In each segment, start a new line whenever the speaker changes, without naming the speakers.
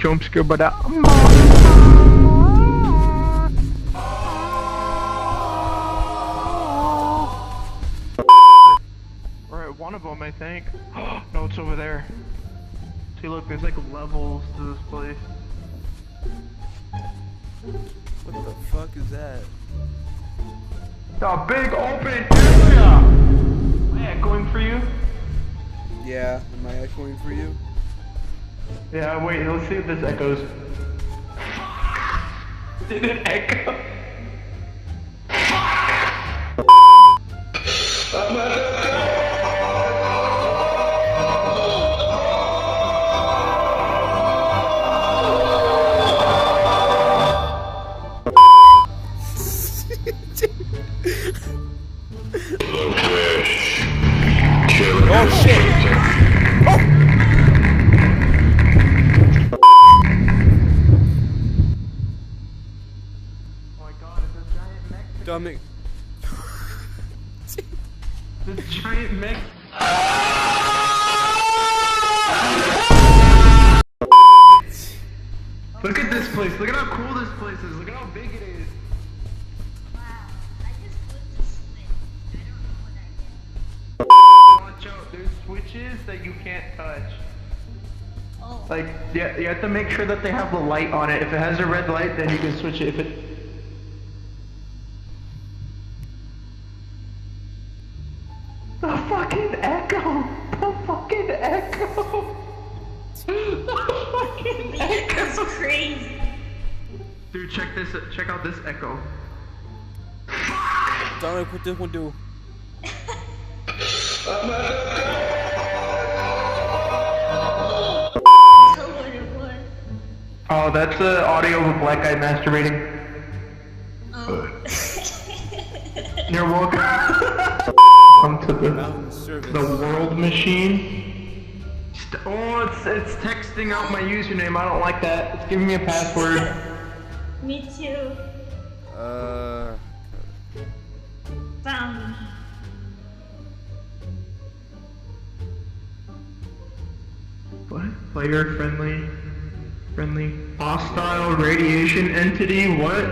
jump scare by that. We're at one of them, I think. No, it's over there. See, look, there's like levels to this place.
What the fuck is that?
The big open area! Am I echoing for you?
Yeah, am I echoing for you?
Yeah, wait, let's see if this echoes. Did it echo?
Oh shit! Oh!
Oh my god, it's a giant mech.
Dummy.
The giant mech. Look at this place. Look at how cool this place is. Look at how big it is.
Wow, I just flipped the switch. I don't know what I did.
Watch out. There's switches that you can't touch.
Oh.
Like, yeah, you have to make sure that they have the light on it. If it has a red light, then you can switch it. If it... The fucking echo! The fucking echo! The fucking
The
echo!
echo's crazy.
Dude, check this. Check out this echo.
Dominic, what this one do?
Oh, that's the audio of a black guy masturbating.
Oh.
You're welcome. Welcome to the world machine. Oh, it's texting out my username. I don't like that. It's giving me a password.
Me too. Found.
What? Player friendly. Hostile radiation entity. What?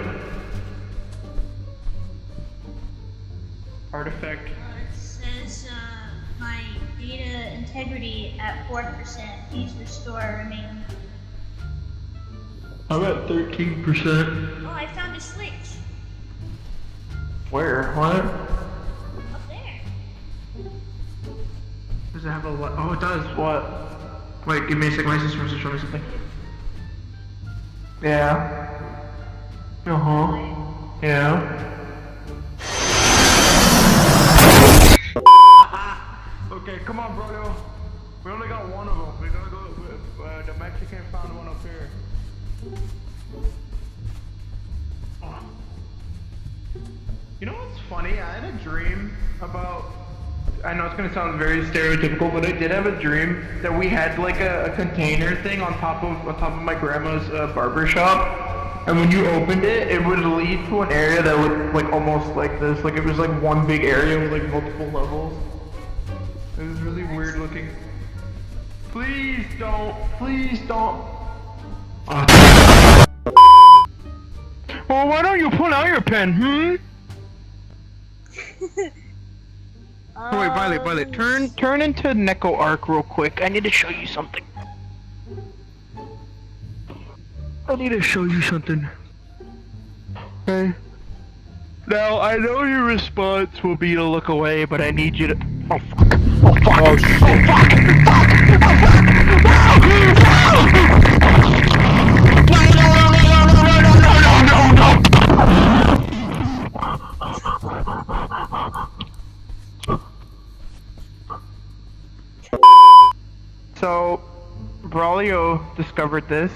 Artifact.
It says my data integrity at 4%. Please restore remaining.
I'm at 13%.
Oh, I found a switch.
Where? What?
Up there.
Does it have a light? Oh, it does. What? Wait, give me a second. My sister wants to show me something. Yeah. Uh-huh. Yeah. Okay, come on, bro. We only got one of them. We gotta go. The Mexican found one up here. Oh. You know what's funny? I had a dream about. I know it's gonna sound very stereotypical, but I did have a dream that we had like a container thing on top of my grandma's barber shop, and when you opened it, it would lead to an area that looked like almost like this. Like it was like one big area with like multiple levels. It was really weird looking. Please don't. Please don't. Well, why don't you pull out your pen, Oh, wait, Violet, turn into Neko Arc real quick. I need to show you something. Okay. Now, I know your response will be to look away, but I need you to... Oh, fuck. Oh, fuck.
Oh, shit.
Oh, fuck. Fuck. So, Braulio discovered this.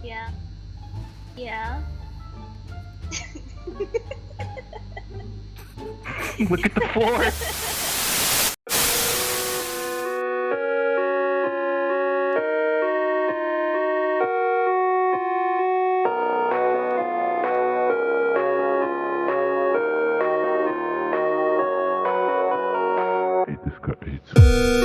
Yeah. Yeah.
Look at the floor. This guy hates